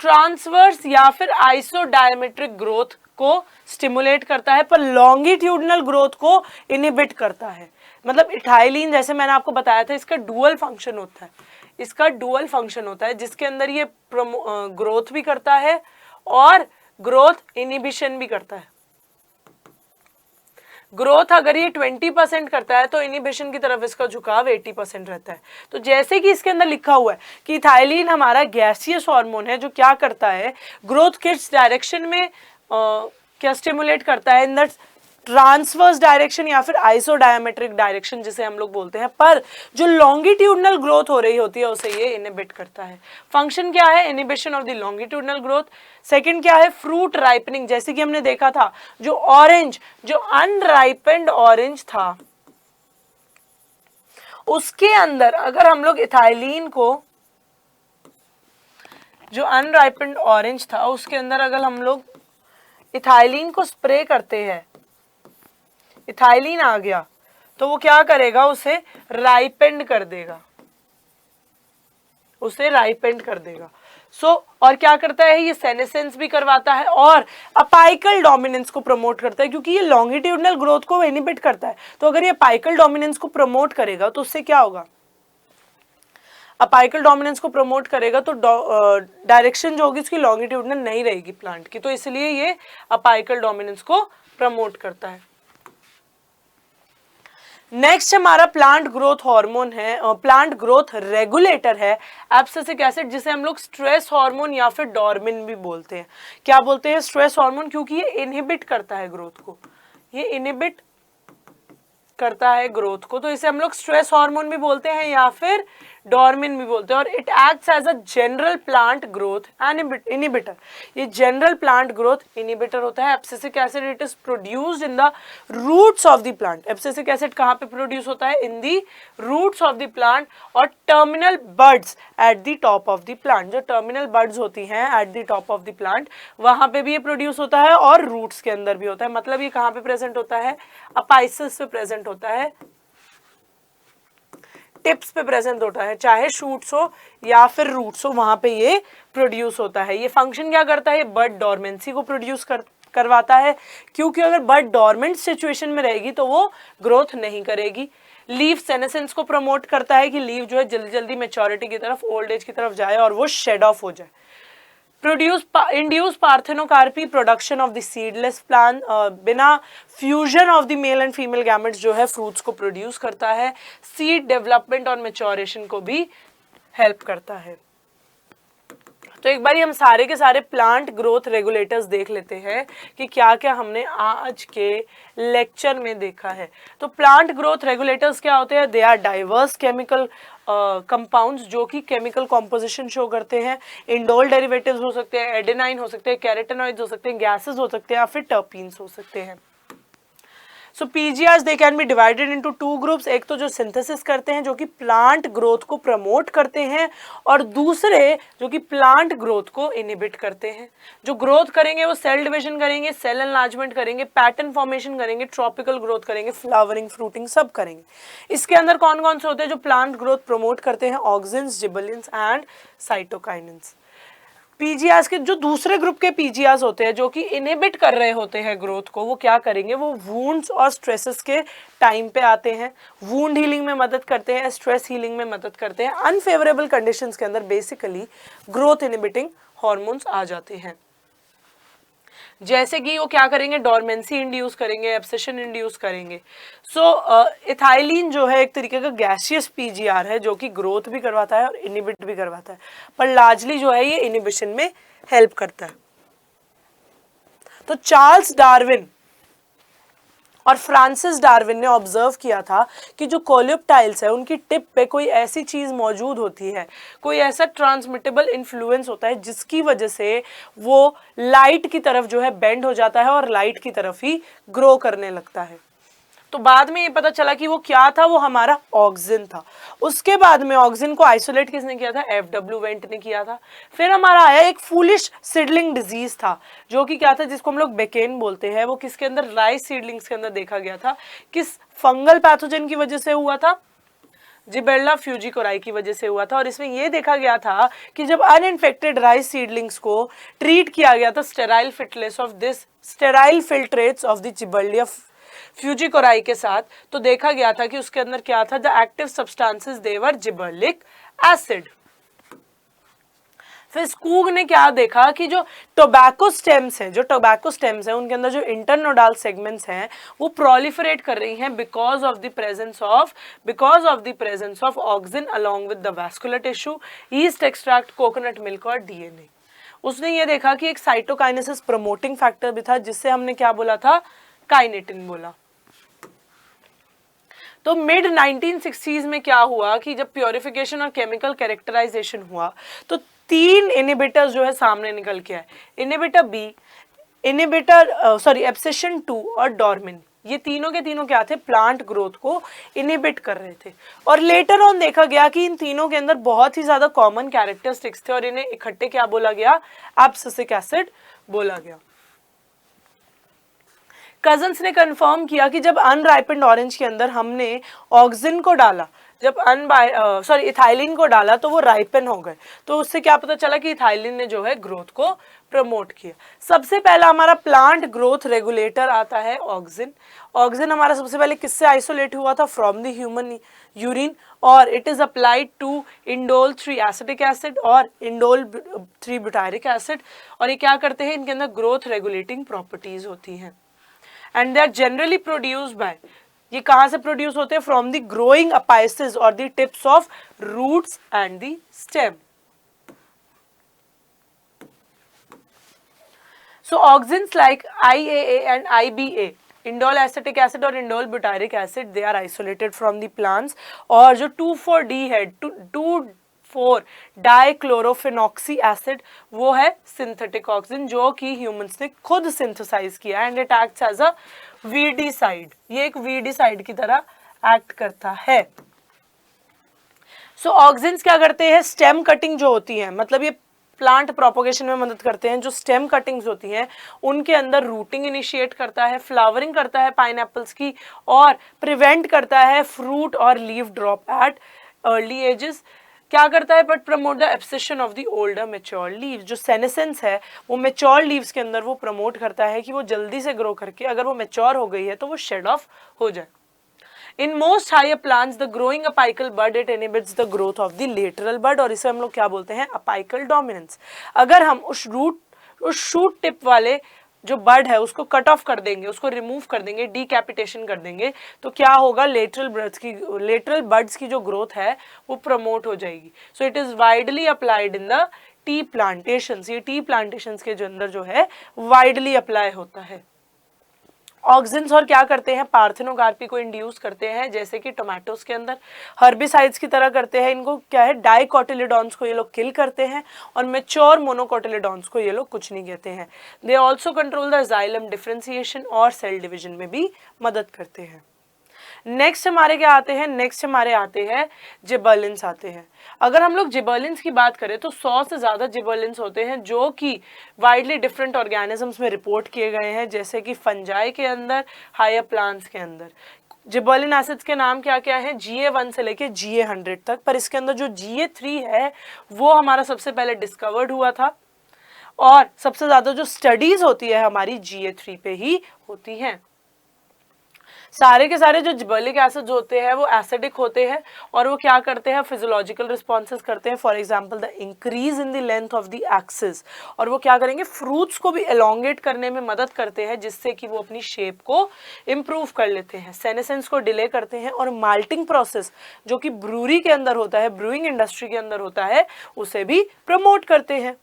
ट्रांसवर्स या फिर आइसोडायमेट्रिक ग्रोथ को स्टिमुलेट करता है पर लॉन्गिट्यूडनल ग्रोथ को इनहिबिट करता है. मतलब इथाइलिन जैसे मैंने आपको बताया था इसका डुअल फंक्शन होता है, जिसके अंदर ये ग्रोथ भी करता है और ग्रोथ इनहिबिशन भी करता है. ग्रोथ अगर ये 20% करता है तो इनहिबिशन की तरफ इसका झुकाव 80% रहता है. तो जैसे कि इसके अंदर लिखा हुआ है कि इथाइलिन हमारा गैसियस हार्मोन है जो क्या करता है, ग्रोथ किस डायरेक्शन में क्या स्टिमुलेट करता है? इन द ट्रांसवर्स डायरेक्शन या फिर आइसोडायमेट्रिक डायरेक्शन जिसे हम लोग बोलते हैं, पर जो लॉन्गिट्यूडनल ग्रोथ हो रही होती है उसे ये इनहिबिट करता है। फंक्शन क्या है? Inhibition of the longitudinal growth. Second क्या है? Fruit ripening. जैसे कि हमने देखा था जो ऑरेंज, जो अनराइपेंड ऑरेंज था उसके अंदर अगर हम लोग इथाइलिन को, जो अनराइपेंड ऑरेंज था उसके अंदर अगर हम लोग इथाइलिन को स्प्रे करते हैं, इथाइलिन आ गया तो वो क्या करेगा? उसे राइपेंड कर देगा, उसे राइपेंड कर देगा। और क्या करता है? ये सेनेसेंस भी करवाता है और अपाइकल डोमिनेंस को प्रमोट करता है, क्योंकि ये लॉन्गिट्यूडनल ग्रोथ को इनहिबिट करता है। तो अगर ये अपाइकल डोमिनेंस को प्रमोट करेगा तो उससे क्या होगा? अपाइकल डोमिनेंस को प्रमोट करेगा तो डायरेक्शन जो होगी उसकी लॉन्गिट्यूडनल नहीं रहेगी प्लांट की, तो इसलिए ये अपाइकल डोमिनेंस को प्रमोट करता है। नेक्स्ट हमारा प्लांट ग्रोथ हार्मोन है, प्लांट ग्रोथ रेगुलेटर है एब्सिसिक एसिड, जिसे हम लोग स्ट्रेस हार्मोन या फिर डोर्मिन भी बोलते हैं। क्या बोलते हैं? स्ट्रेस हार्मोन, क्योंकि ये इनहिबिट करता है ग्रोथ को, ये इनहिबिट करता है ग्रोथ को, तो इसे हम लोग स्ट्रेस हार्मोन भी बोलते हैं या फिर डोर्मिन भी बोलते हैं। और it acts as a general plant growth inhibitor, ये जनरल प्लांट ग्रोथ इनहिबिटर होता है। Abscisic acid it is produced in the roots of the plant. Abscisic acid कहाँ पे प्रोड्यूस होता है? In the roots of the plant और terminal buds at the top of the plant. जो टर्मिनल बड्स होती हैं at the top of the plant, वहां पे भी ये प्रोड्यूस होता है और रूट्स के अंदर भी होता है। मतलब ये कहाँ पे प्रेजेंट होता है? अपाइसिस पे प्रेजेंट होता है, टिप्स पे प्रेजेंट होता है, चाहे शूट्स हो या फिर रूट्स हो, वहां पे ये प्रोड्यूस होता है। ये फंक्शन क्या करता है? बड डोरमेंसी को प्रोड्यूस करवाता है, क्योंकि अगर बड डोरमेंट सिचुएशन में रहेगी तो वो ग्रोथ नहीं करेगी। लीव सेनेसेंस को प्रमोट करता है कि लीव जो है जल्दी जल्दी मेच्योरिटी की तरफ, ओल्ड एज की तरफ जाए और वो शेड ऑफ हो जाए। Induce parthenocarpy, production of the seedless plant, बिना fusion of the male and female gametes जो है फ्रूट्स को प्रोड्यूस करता है। सीड डेवलपमेंट और मेच्योरेशन को भी हेल्प करता है। तो एक बार हम सारे के सारे प्लांट ग्रोथ रेगुलेटर्स देख लेते हैं कि क्या क्या हमने आज के लेक्चर में देखा है। तो प्लांट ग्रोथ रेगुलेटर्स क्या होते हैं? They are diverse chemical compounds जो कि केमिकल कॉम्पोजिशन शो करते हैं। इंडोल डेरिवेटिव्स हो सकते हैं, एडेनाइन हो सकते हैं, कैरेटेनॉइड्स हो सकते हैं, गैसेस हो सकते हैं या फिर टर्पीन्स हो सकते हैं। So PGRs they can be divided into two groups. एक तो जो सिंथेसिस करते हैं जो कि प्लांट ग्रोथ को प्रमोट करते हैं, और दूसरे जो कि प्लांट ग्रोथ को इनहिबिट करते हैं। जो ग्रोथ करेंगे वो सेल डिविजन करेंगे, सेल एनलार्जमेंट करेंगे, पैटर्न फॉर्मेशन करेंगे, ट्रॉपिकल ग्रोथ करेंगे, फ्लावरिंग, फ्रूटिंग सब करेंगे। इसके अंदर कौन कौन से होते हैं जो प्लांट ग्रोथ प्रमोट करते हैं? Auxins, gibberellins and cytokinins. PGRs के जो दूसरे ग्रुप के पीजीआर्स होते हैं जो कि इनहिबिट कर रहे होते हैं ग्रोथ को, वो क्या करेंगे? वो वुंड्स और स्ट्रेसेस के टाइम पे आते हैं, वुंड हीलिंग में मदद करते हैं, स्ट्रेस हीलिंग में मदद करते हैं। अनफेवरेबल कंडीशंस के अंदर बेसिकली ग्रोथ इनहिबिटिंग हार्मोन्स आ जाते हैं। जैसे कि वो क्या करेंगे? डोरमेंसी इंड्यूस करेंगे, एब्सेशन इंड्यूस करेंगे। इथाइलिन जो है एक तरीके का गैसियस पीजीआर है जो कि ग्रोथ भी करवाता है और इनहिबिट भी करवाता है, पर लार्जली जो है ये इनहिबिशन में हेल्प करता है। तो चार्ल्स डार्विन और फ्रांसिस डार्विन ने ऑब्जर्व किया था कि जो कोलियोप्टाइल्स है उनकी टिप पे कोई ऐसी चीज मौजूद होती है, कोई ऐसा ट्रांसमिटेबल इन्फ्लुएंस होता है जिसकी वजह से वो लाइट की तरफ जो है बेंड हो जाता है और लाइट की तरफ ही ग्रो करने लगता है। तो बाद में ये पता चला कि वो क्या था? वो हमारा ऑक्सिन था। उसके बाद में ऑक्सिन को आइसोलेट किसने किया था? एफडब्ल्यू वेंट ने किया था। फिर हमारा आया एक फूलिश सीडलिंग डिजीज था जो कि क्या था, जिसको हम लोग बेकेन बोलते हैं। वो किसके अंदर? राइस सीडलिंग्स के अंदर देखा गया था। किस फंगल पैथोजन की वजह से हुआ था? जिबेरेल्ला फ्यूजिकोराई की वजह से हुआ था। और इसमें यह देखा गया था कि जब अनइन्फेक्टेड राइस सीडलिंग्स को ट्रीट किया गया था स्टेराइल फिल्ट्रेट्स ऑफ द जिबेरेल्ला फ्यूजिकोराई के साथ, तो देखा गया था कि उसके अंदर क्या था? The active substances they were gibberellic acid. फिर स्कूग ने क्या देखा कि जो टोबैको स्टेम्स हैं उनके अंदर जो इंटरनोडाल सेगमेंट्स हैं वो प्रोलिफरेट कर रही हैं because of the presence of auxin along with the vascular tissue, east extract, coconut milk और डीएनए। उसने ये देखा कि एक साइटोकाइनेसिस प्रमोटिंग फैक्टर भी था, जिससे हमने क्या बोला था, काइनेटिन बोला। तो मिड 1960s में क्या हुआ कि जब प्योरिफिकेशन और केमिकल कैरेक्टराइजेशन हुआ तो 3 इनहिबिटर्स जो है सामने निकल के आए, इनहिबिटर बी, एब्सिशन 2 और डॉर्मिन। ये तीनों के तीनों क्या थे, प्लांट ग्रोथ को इनहिबिट कर रहे थे। और लेटर ऑन देखा गया कि इन तीनों के अंदर बहुत ही ज्यादा कॉमन कैरेक्टरिस्टिक्स थे और इन्हें इकट्ठे क्या बोला गया, एब्सिसिक एसिड बोला गया। कजन्स ने कंफर्म किया कि जब अनराइपेंड ऑरेंज के अंदर हमने ऑक्सिन को डाला, जब इथाइलिन को डाला तो वो राइपन हो गए। तो उससे क्या पता चला कि इथाइलिन ने जो है ग्रोथ को प्रमोट किया। सबसे पहला हमारा प्लांट ग्रोथ रेगुलेटर आता है ऑक्सिन। ऑक्सिन हमारा सबसे पहले किससे आइसोलेट हुआ था, फ्रॉम द ह्यूमन यूरिन, और it is applied to indole 3 acetic acid और इंडोल 3 ब्यूटायरिक एसिड। और ये क्या करते हैं, इनके अंदर ग्रोथ रेगुलेटिंग प्रॉपर्टीज होती हैं। And they are generally produced by, ये कहां से प्रोड्यूस होते हैं, फ्रॉम द ग्रोइंग अपाइसेस और the tips of roots and the stem. So auxins like IAA and IBA, indole acetic acid और indole butyric acid, they are isolated from the plants. और जो 2,4-D है, 2,4 डाइक्लोरोफेनॉक्सी एसिड, वो है सिंथेटिक ऑक्सिन जो कि ह्यूमंस ने खुद सिंथेसाइज किया and it acts as a weedicide. ये एक वीडीसाइड की तरह एक्ट करता है। सो ऑक्सिन्स क्या करते हैं, स्टेम कटिंग जो होती है, मतलब ये प्लांट प्रोपोगेशन में मदद करते हैं। जो स्टेम कटिंग्स होती हैं उनके अंदर रूटिंग इनिशिएट करता है, फ्लावरिंग करता है पाइनएप्पल्स की, और प्रिवेंट करता है फ्रूट और leaf drop at early ages. क्या करता है, but promote the abscission of the older mature leaves. जो सेनेसेंस है वो मेच्योर लीव्स के अंदर वो प्रमोट करता है कि वो जल्दी से ग्रो करके, अगर वो मेच्योर हो गई है तो वो शेड ऑफ हो जाए। In most higher plants, the growing apical bud it inhibits the growth of the lateral bud, और इसे हम लोग क्या बोलते हैं, apical dominance। अगर हम उस शूट टिप वाले जो बड है उसको कट ऑफ कर देंगे, उसको रिमूव कर देंगे, डीकैपिटेशन कर देंगे, तो क्या होगा, लेटरल बड्स की जो ग्रोथ है वो प्रमोट हो जाएगी। सो it is widely applied in the T plantations. ये टी प्लांटेशंस के जो अंदर जो है वाइडली अप्लाई होता है। ऑक्सिन्स और क्या करते हैं, पार्थेनोकार्पी को इंड्यूस करते हैं, जैसे कि टोमेटोज के अंदर हर्बिसाइड्स की तरह करते हैं। इनको क्या है, डाइकोटिलेडॉन्स को ये लोग किल करते हैं, और मेच्योर मोनोकोटिलेडॉन्स को ये लोग कुछ नहीं कहते हैं। They also control the xylem differentiation और सेल डिविजन में भी मदद करते हैं। नेक्स्ट हमारे क्या आते हैं, नेक्स्ट हमारे आते हैं जिबर्लिन्स आते हैं। अगर हम लोग जिबर्लिन्स की बात करें तो 100 से ज़्यादा जिबर्लिन्स होते हैं जो कि वाइडली डिफरेंट ऑर्गेनिजम्स में रिपोर्ट किए गए हैं, जैसे कि फंजाई के अंदर, हायर प्लांट्स के अंदर। जिबर्लिन एसिड्स के नाम क्या क्या है, GA1 से लेके GA100 तक, पर इसके अंदर जो GA3 है वो हमारा सबसे पहले डिस्कवर्ड हुआ था, और सबसे ज़्यादा जो स्टडीज होती है हमारी GA3 पे ही होती हैं। सारे के सारे जो जिबर्लिक एसिड्स होते हैं वो एसिडिक होते हैं, और वो क्या करते हैं, फिजियोलॉजिकल रिस्पॉन्सेज करते हैं। For example the increase in the length of the axis, और वो क्या करेंगे, फ्रूट्स को भी एलोंगेट करने में मदद करते हैं, जिससे कि वो अपनी शेप को इम्प्रूव कर लेते हैं। सेनेसेंस को डिले करते हैं, और माल्टिंग प्रोसेस जो कि ब्रूरी के अंदर होता है, ब्रूइंग इंडस्ट्री के अंदर होता है, उसे भी प्रमोट करते हैं।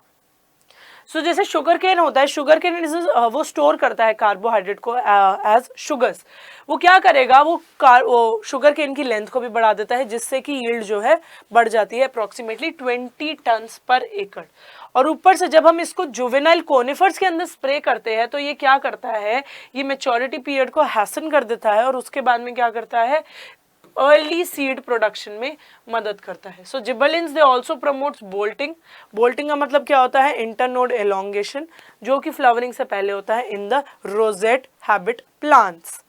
सो जैसे शुगर केन होता है, शुगर केन वो स्टोर करता है कार्बोहाइड्रेट को एज शुगर्स। वो क्या करेगा, वो शुगर केन की लेंथ को भी बढ़ा देता है, जिससे कि यील्ड जो है बढ़ जाती है अप्रोक्सीमेटली 20 टन्स पर एकड़। और ऊपर से जब हम इसको जुवेनाइल कोनिफर्स के अंदर स्प्रे करते हैं तो ये क्या करता है, ये मेच्योरिटी पीरियड को हैसन कर देता है, और उसके बाद में क्या करता है, अर्ली सीड प्रोडक्शन में मदद करता है। So gibberellins they also promotes bolting. Bolting का मतलब क्या होता है, इंटरनोड एलोंगेशन, जो कि फ्लावरिंग से पहले होता है in the rosette habit plants.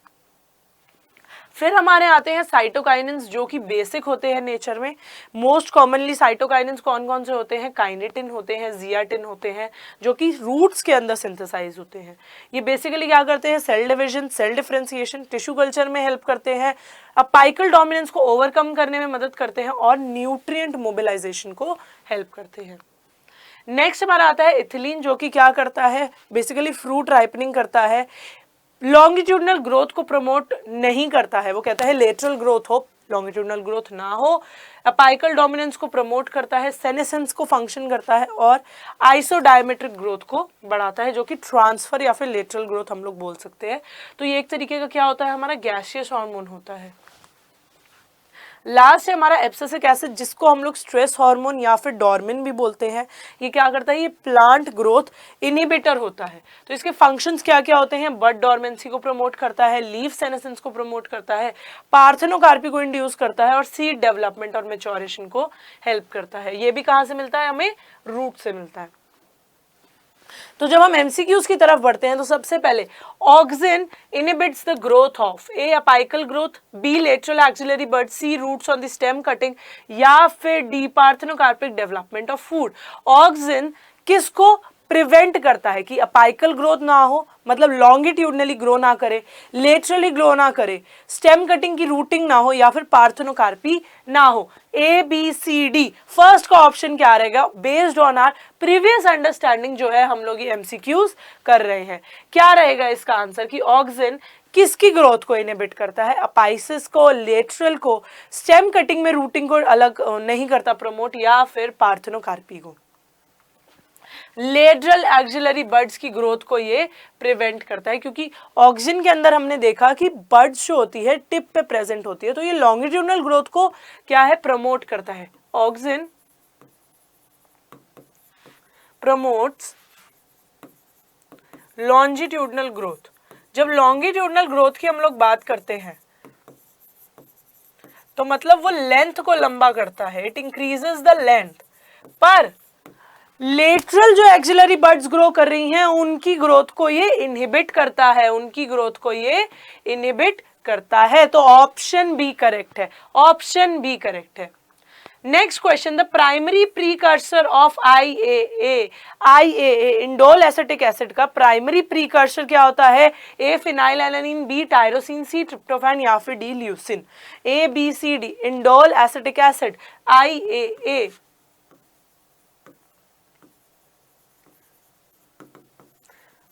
फिर हमारे आते हैं साइटोकाइनेंस, जो कि बेसिक होते हैं नेचर में। मोस्ट कॉमनली साइटोकाइनेंस कौन कौन से होते हैं, काइनेटिन होते हैं, जियाटिन होते हैं, जो कि रूट्स के अंदर सिंथेसाइज होते हैं। ये बेसिकली क्या करते हैं, cell division, cell differentiation, tissue culture में हेल्प करते हैं, अपाइकल डोमिनेंस को ओवरकम करने में मदद करते हैं, और न्यूट्रिएंट मोबिलाइजेशन को हेल्प करते हैं। नेक्स्ट हमारा आता है इथिलीन, जो कि क्या करता है, बेसिकली फ्रूट राइपनिंग करता है, लॉन्गिट्यूडनल ग्रोथ को प्रमोट नहीं करता है। वो कहता है लेटरल ग्रोथ हो, लॉन्गिट्यूडनल ग्रोथ ना हो, अपाइकल डोमिनेंस को प्रमोट करता है, सेनेसेंस को फंक्शन करता है और आइसोडायमेट्रिक ग्रोथ को बढ़ाता है, जो कि ट्रांसफर या फिर लेटरल ग्रोथ हम लोग बोल सकते हैं। तो ये एक तरीके का क्या होता है, हमारा गैसियस हार्मोन होता है। लास्ट है हमारा एब्सिसिक एसिड, जिसको हम लोग स्ट्रेस हार्मोन या फिर डॉर्मिन भी बोलते हैं। ये क्या करता है, ये प्लांट ग्रोथ इनहिबिटर होता है। तो इसके फंक्शंस क्या क्या होते हैं, बड डॉर्मेंसी को प्रमोट करता है, लीफ सेनेसेंस को प्रमोट करता है, पार्थेनोकार्पी को इंड्यूस करता है और सीड डेवलपमेंट और मैच्योरेशन को हेल्प करता है। ये भी कहाँ से मिलता है, हमें रूट से मिलता है। तो जब हम एमसीक्यूज की तरफ बढ़ते हैं तो सबसे पहले auxin inhibits the growth of A apical growth, B lateral axillary bud, C roots on the stem cutting या फिर D parthenocarpic development of food. Auxin किसको प्रिवेंट करता है कि अपाइकल ग्रोथ ना हो, मतलब लॉन्गिट्यूडनली ग्रो ना करे, लेटरली ग्रो ना करे, स्टेम कटिंग की रूटिंग ना हो या फिर पार्थेनोकार्पी ना हो। A B C D, first का ऑप्शन क्या रहेगा, based on our previous understanding जो है हम लोग ये एमसीक्यूज कर रहे हैं। क्या रहेगा इसका आंसर कि ऑक्सिन किसकी ग्रोथ को इनहिबिट करता है, अपाइसिस को, लेटरल को, स्टेम कटिंग में रूटिंग को अलग नहीं करता प्रमोट, या फिर पार्थेनोकार्पी को। लेटरल एक्सिलरी बर्ड्स की ग्रोथ को ये प्रिवेंट करता है, क्योंकि ऑक्सिन के अंदर हमने देखा कि बर्ड्स जो होती है टिप पे प्रेजेंट होती है, तो ये लॉन्गिट्यूडनल ग्रोथ को क्या है, प्रमोट करता है। Auxin promotes longitudinal growth. जब लॉन्गिट्यूडनल ग्रोथ की हम लोग बात करते हैं तो मतलब वो लेंथ को लंबा करता है, इट इंक्रीजेस द लेंथ। पर लेटरल जो एक्सिलरी बर्ड्स ग्रो कर रही हैं उनकी ग्रोथ को ये इनहिबिट करता है, उनकी ग्रोथ को ये इनहिबिट करता है। तो ऑप्शन बी करेक्ट है, ऑप्शन बी करेक्ट है। Next question, the primary precursor of IAA indole acetic acid का प्राइमरी प्रीकर्सर क्या होता है, A phenylalanine, B tyrosine, C tryptophan या फिर D leucine. A B C D, indole acetic acid, IAA,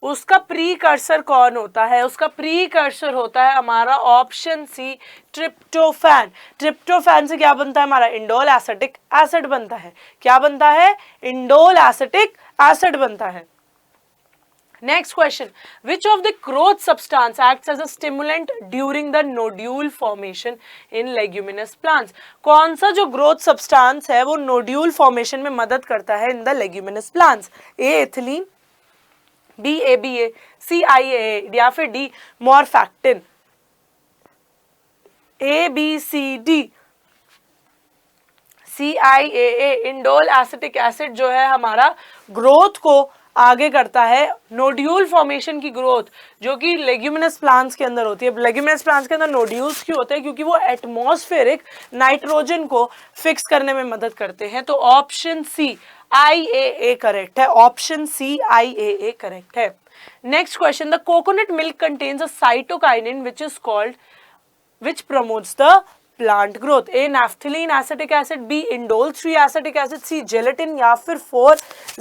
उसका प्रीकर्सर कौन होता है, उसका प्रीकर्सर होता है हमारा ऑप्शन सी ट्रिप्टोफैन। ट्रिप्टोफैन से क्या बनता है, हमारा इंडोल एसिटिक एसिड बनता है। क्या बनता है, इंडोल एसिटिक एसिड बनता है। Next question, which of the growth substance acts as a stimulant during the nodule formation in leguminous plants. कौन सा जो ग्रोथ सब्सटेंस है वो नोड्यूल फॉर्मेशन में मदद करता है in the leguminous plants. A ethylene, B ABA, C IAA या फिर D morphactin. ABCD, CIAA, indole acetic acid जो है हमारा ग्रोथ को आगे करता है, नोड्यूल फॉर्मेशन की ग्रोथ जो कि लेग्यूमिनस प्लांट्स के अंदर होती है। लेग्यूमिनस प्लांट्स के अंदर नोड्यूल्स क्यों होते हैं, क्योंकि वो एटमॉस्फेरिक नाइट्रोजन को फिक्स करने में मदद करते हैं। तो ऑप्शन सी IAA करेक्ट है, ऑप्शन सी IAA करेक्ट है। Next question, the coconut milk contains a cytokinin which promotes the plant growth. A naphthalene acetic acid, B indole 3 acetic acid, C gelatin या फिर 4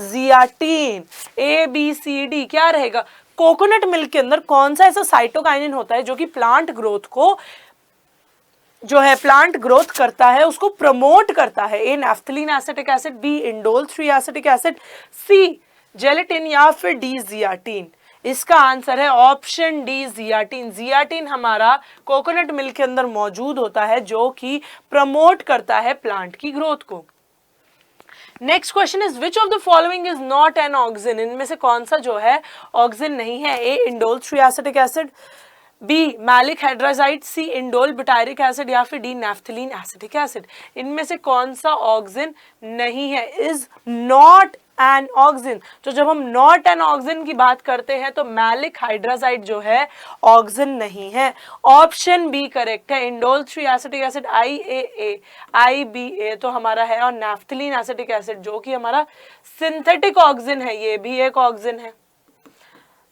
zeatin। A B C D क्या रहेगा, कोकोनट मिल्क के अंदर कौन सा ऐसा साइटोकाइनिन होता है जो कि प्लांट ग्रोथ को जो है प्लांट ग्रोथ करता है, उसको प्रमोट करता है। A naphthalene acetic acid, B indole 3 acetic acid, C gelatin या फिर डी जियाटिन। इसका आंसर है ऑप्शन डी जियाटिन। जियाटिन हमारा कोकोनट मिल्क के अंदर मौजूद होता है जो कि प्रमोट करता है प्लांट की ग्रोथ को। Next question is which of the following is not an auxin. इनमें से कौन सा जो है ऑक्सिन नहीं है। A indole 3 acetic acid, B maleic hydrazide, C indole butyric acid या फिर डी नैफ्थलीन एसिटिक एसिड। इनमें से कौन सा ऑक्सिन नहीं है, इज नॉट एन ऑक्सिन। तो जब हम नॉट एन ऑक्सिन की बात करते हैं तो मैलिक हाइड्राजाइड जो है ऑक्सिन नहीं है। ऑप्शन बी करेक्ट है, indole 3 acetic acid IAA IBA तो हमारा है, और नैफ्थलीन एसिटिक एसिड जो कि हमारा सिंथेटिक ऑक्सिन है, ये भी एक ऑक्सिन है।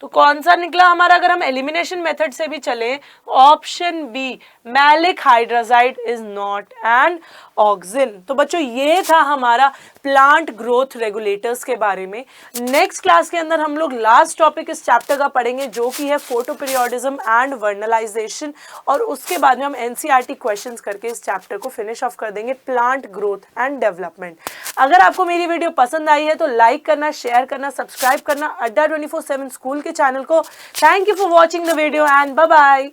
तो कौन सा निकला हमारा, अगर हम एलिमिनेशन मेथड से भी चले, option B maleic hydrazide is not an auxin. तो बच्चों ये था हमारा प्लांट ग्रोथ रेगुलेटर्स के बारे में। नेक्स्ट क्लास के अंदर हम लोग लास्ट टॉपिक इस चैप्टर का पढ़ेंगे जो कि है फोटोपीरियोडिज्म एंड वर्नलाइजेशन, और उसके बाद में हम एनसीईआरटी क्वेश्चंस करके इस चैप्टर को फिनिश ऑफ कर देंगे, प्लांट ग्रोथ एंड डेवलपमेंट। अगर आपको मेरी वीडियो पसंद आई है तो लाइक करना, शेयर करना, सब्सक्राइब करना अड्डा 24/7 स्कूल के चैनल को। Thank you for watching the video and bye bye.